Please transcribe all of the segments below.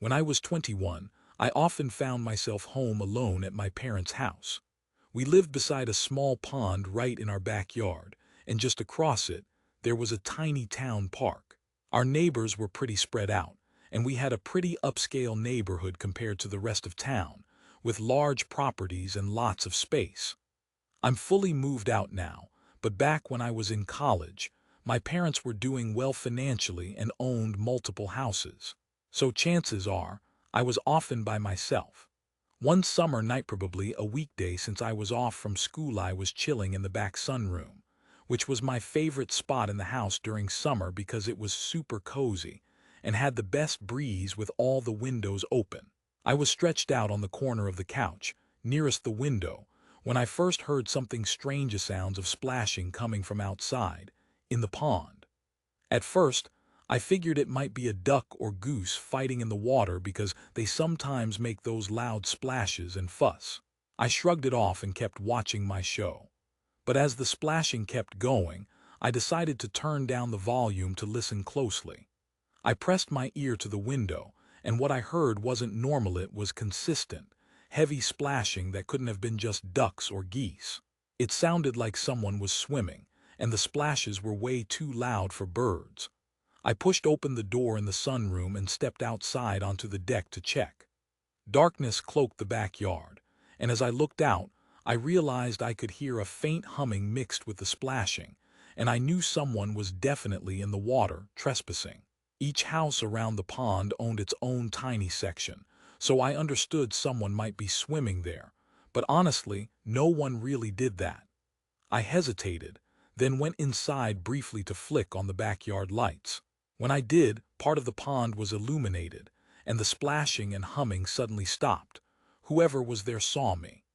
When I was 21, I often found myself home alone at my parents' house. We lived beside a small pond right in our backyard, and just across it, there was a tiny town park. Our neighbors were pretty spread out, and we had a pretty upscale neighborhood compared to the rest of town, with large properties and lots of space. I'm fully moved out now, but back when I was in college, my parents were doing well financially and owned multiple houses. So chances are, I was often by myself. One summer night, probably a weekday since I was off from school, I was chilling in the back sunroom, which was my favorite spot in the house during summer because it was super cozy and had the best breeze with all the windows open. I was stretched out on the corner of the couch, nearest the window, when I first heard something strange, a sounds of splashing coming from outside, in the pond. At first, I figured it might be a duck or goose fighting in the water because they sometimes make those loud splashes and fuss. I shrugged it off and kept watching my show. But as the splashing kept going, I decided to turn down the volume to listen closely. I pressed my ear to the window, and what I heard wasn't normal, it was consistent, heavy splashing that couldn't have been just ducks or geese. It sounded like someone was swimming, and the splashes were way too loud for birds. I pushed open the door in the sunroom and stepped outside onto the deck to check. Darkness cloaked the backyard, and as I looked out, I realized I could hear a faint humming mixed with the splashing, and I knew someone was definitely in the water, trespassing. Each house around the pond owned its own tiny section, so I understood someone might be swimming there, but honestly, no one really did that. I hesitated, then went inside briefly to flick on the backyard lights. When I did, part of the pond was illuminated, and the splashing and humming suddenly stopped. Whoever was there saw me.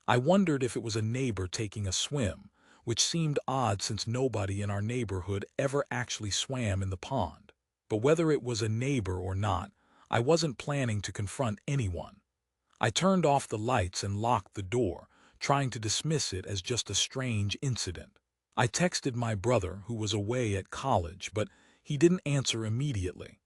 I wondered if it was a neighbor taking a swim, which seemed odd since nobody in our neighborhood ever actually swam in the pond. But whether it was a neighbor or not, I wasn't planning to confront anyone. I turned off the lights and locked the door, trying to dismiss it as just a strange incident. I texted my brother, who was away at college, but he didn't answer immediately.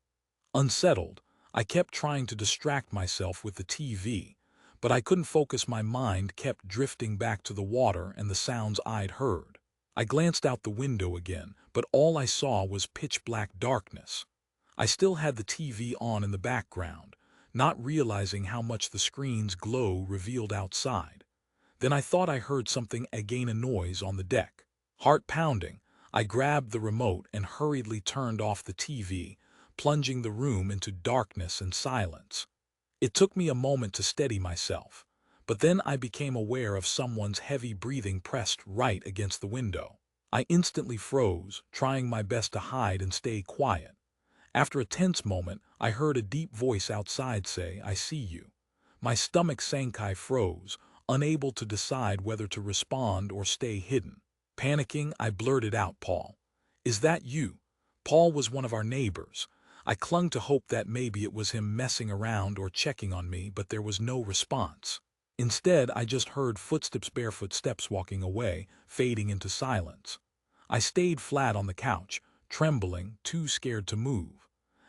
Unsettled, I kept trying to distract myself with the TV, but I couldn't focus. My mind kept drifting back to the water and the sounds I'd heard. I glanced out the window again, but all I saw was pitch-black darkness. I still had the TV on in the background, not realizing how much the screen's glow revealed outside. Then I thought I heard something again, a noise on the deck. Heart pounding, I grabbed the remote and hurriedly turned off the TV, plunging the room into darkness and silence. It took me a moment to steady myself, but then I became aware of someone's heavy breathing pressed right against the window. I instantly froze, trying my best to hide and stay quiet. After a tense moment, I heard a deep voice outside say, "I see you." My stomach sank. I froze, unable to decide whether to respond or stay hidden. Panicking, I blurted out, "Paul, is that you?" Paul was one of our neighbors. I clung to hope that maybe it was him messing around or checking on me, but there was no response. Instead, I just heard footsteps, barefoot steps walking away, fading into silence. I stayed flat on the couch, trembling, too scared to move.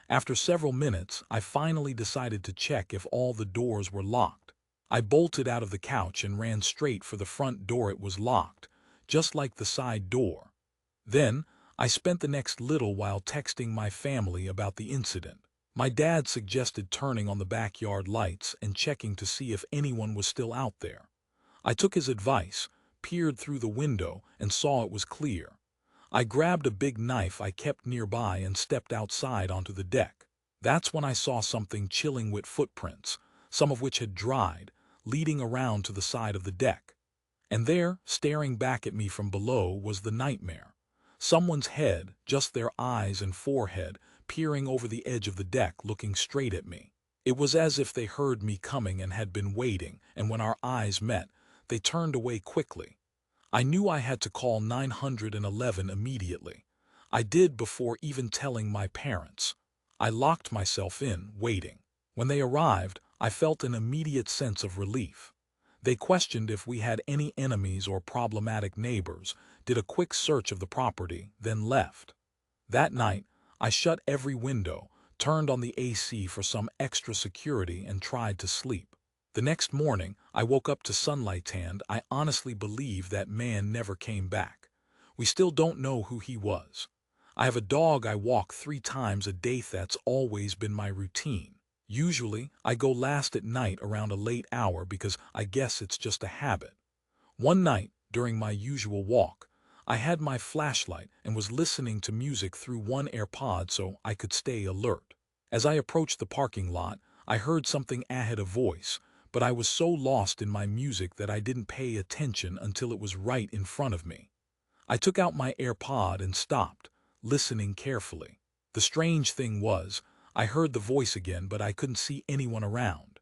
After several minutes, I finally decided to check if all the doors were locked. I bolted out of the couch and ran straight for the front door. It was locked, just like the side door. Then, I spent the next little while texting my family about the incident. My dad suggested turning on the backyard lights and checking to see if anyone was still out there. I took his advice, peered through the window, and saw it was clear. I grabbed a big knife I kept nearby and stepped outside onto the deck. That's when I saw something chilling, with footprints, some of which had dried, leading around to the side of the deck. And there, staring back at me from below, was the nightmare. Someone's head, just their eyes and forehead, peering over the edge of the deck, looking straight at me. It was as if they heard me coming and had been waiting, and when our eyes met, they turned away quickly. I knew I had to call 911 immediately. I did before even telling my parents. I locked myself in, waiting. When they arrived, I felt an immediate sense of relief. They questioned if we had any enemies or problematic neighbors, did a quick search of the property, then left. That night, I shut every window, turned on the AC for some extra security, and tried to sleep. The next morning, I woke up to sunlight and I honestly believe that man never came back. We still don't know who he was. I have a dog I walk 3 times a day. That's always been my routine. Usually, I go last at night around a late hour because I guess it's just a habit. One night, during my usual walk, I had my flashlight and was listening to music through one AirPod so I could stay alert. As I approached the parking lot, I heard something. I had a voice, but I was so lost in my music that I didn't pay attention until it was right in front of me. I took out my AirPod and stopped, listening carefully. The strange thing was, I heard the voice again, but I couldn't see anyone around.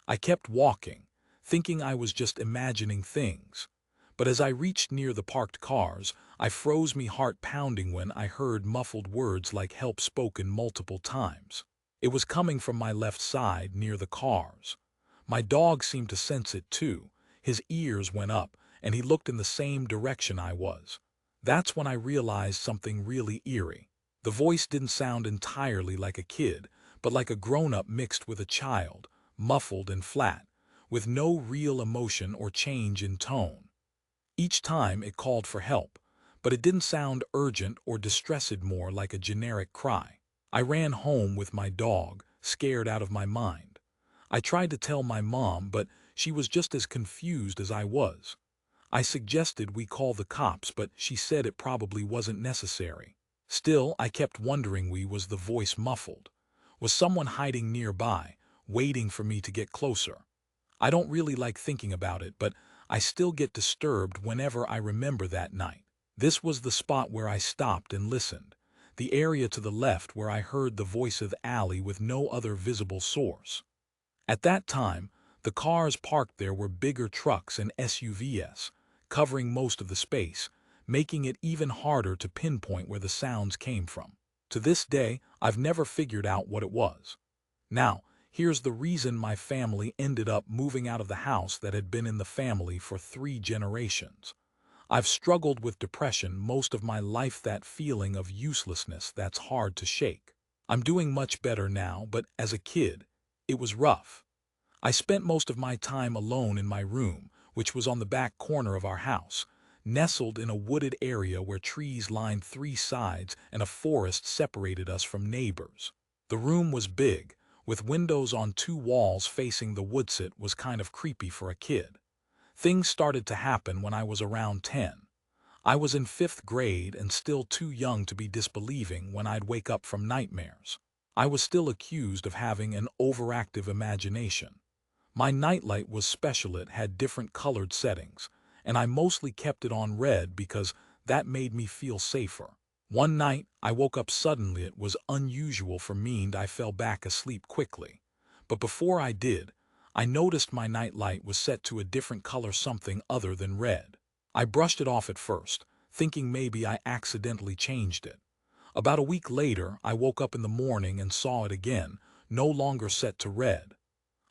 I kept walking, thinking I was just imagining things. But as I reached near the parked cars, I froze, me heart pounding, when I heard muffled words like help spoken multiple times. It was coming from my left side near the cars. My dog seemed to sense it too. His ears went up, and he looked in the same direction I was. That's when I realized something really eerie. The voice didn't sound entirely like a kid, but like a grown-up mixed with a child, muffled and flat, with no real emotion or change in tone. Each time it called for help, but it didn't sound urgent or distressed, more like a generic cry. I ran home with my dog, scared out of my mind. I tried to tell my mom, but she was just as confused as I was. I suggested we call the cops, but she said it probably wasn't necessary. Still, I kept wondering, was the voice muffled? Was someone hiding nearby, waiting for me to get closer? I don't really like thinking about it, but I still get disturbed whenever I remember that night. This was the spot where I stopped and listened, the area to the left where I heard the voice of Ali with no other visible source. At that time, the cars parked there were bigger trucks and SUVs, covering most of the space, making it even harder to pinpoint where the sounds came from. To this day, I've never figured out what it was. Now, here's the reason my family ended up moving out of the house that had been in the family for 3 generations. I've struggled with depression most of my life, that feeling of uselessness that's hard to shake. I'm doing much better now, but as a kid, it was rough. I spent most of my time alone in my room, which was on the back corner of our house, nestled in a wooded area where trees lined 3 sides and a forest separated us from neighbors. The room was big, with windows on 2 walls facing the woods. It was kind of creepy for a kid. Things started to happen when I was around 10. I was in 5th grade and still too young to be disbelieving when I'd wake up from nightmares. I was still accused of having an overactive imagination. My nightlight was special. It had different colored settings, and I mostly kept it on red because that made me feel safer. One night, I woke up suddenly. It was unusual for me and I fell back asleep quickly. But before I did, I noticed my nightlight was set to a different color, something other than red. I brushed it off at first, thinking maybe I accidentally changed it. About a week later, I woke up in the morning and saw it again, no longer set to red.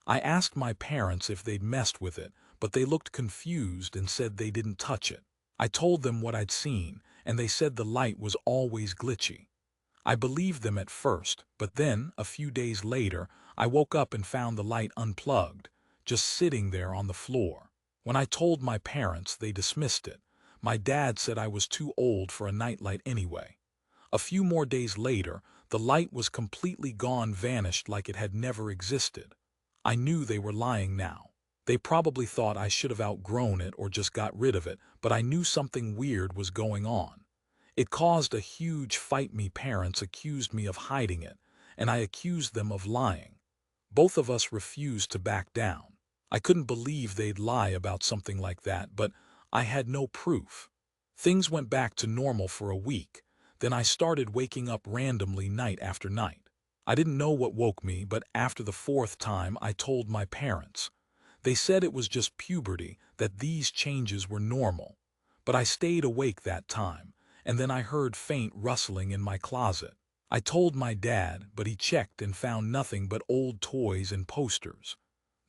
I asked my parents if they'd messed with it, but they looked confused and said they didn't touch it. I told them what I'd seen, and they said the light was always glitchy. I believed them at first, but then, a few days later, I woke up and found the light unplugged, just sitting there on the floor. When I told my parents, they dismissed it. My dad said I was too old for a nightlight anyway. A few more days later, the light was completely gone, vanished like it had never existed. I knew they were lying now. They probably thought I should have outgrown it or just got rid of it, but I knew something weird was going on. It caused a huge fight. My parents accused me of hiding it, and I accused them of lying. Both of us refused to back down. I couldn't believe they'd lie about something like that, but I had no proof. Things went back to normal for a week. Then I started waking up randomly night after night. I didn't know what woke me, but after the 4th time I told my parents. They said it was just puberty, that these changes were normal. But I stayed awake that time, and then I heard faint rustling in my closet. I told my dad, but he checked and found nothing but old toys and posters.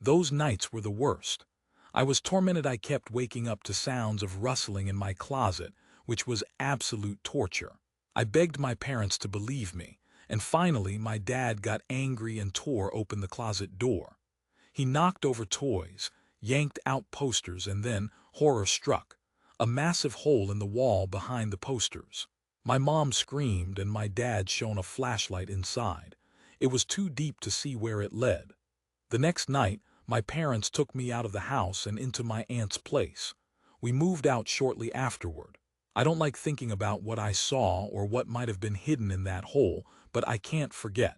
Those nights were the worst. I was tormented. I kept waking up to sounds of rustling in my closet, which was absolute torture. I begged my parents to believe me, And finally, my dad got angry and tore open the closet door. He knocked over toys, yanked out posters, and then, horror struck, a massive hole in the wall behind the posters. My mom screamed and my dad shone a flashlight inside. It was too deep to see where it led. The next night, my parents took me out of the house and into my aunt's place. We moved out shortly afterward. I don't like thinking about what I saw or what might have been hidden in that hole, but I can't forget.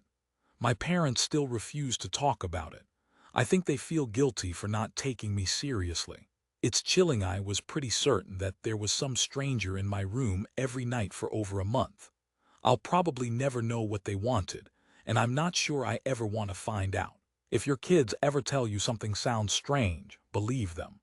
My parents still refuse to talk about it. I think they feel guilty for not taking me seriously. It's chilling. I was pretty certain that there was some stranger in my room every night for over a month. I'll probably never know what they wanted, and I'm not sure I ever want to find out. If your kids ever tell you something sounds strange, believe them.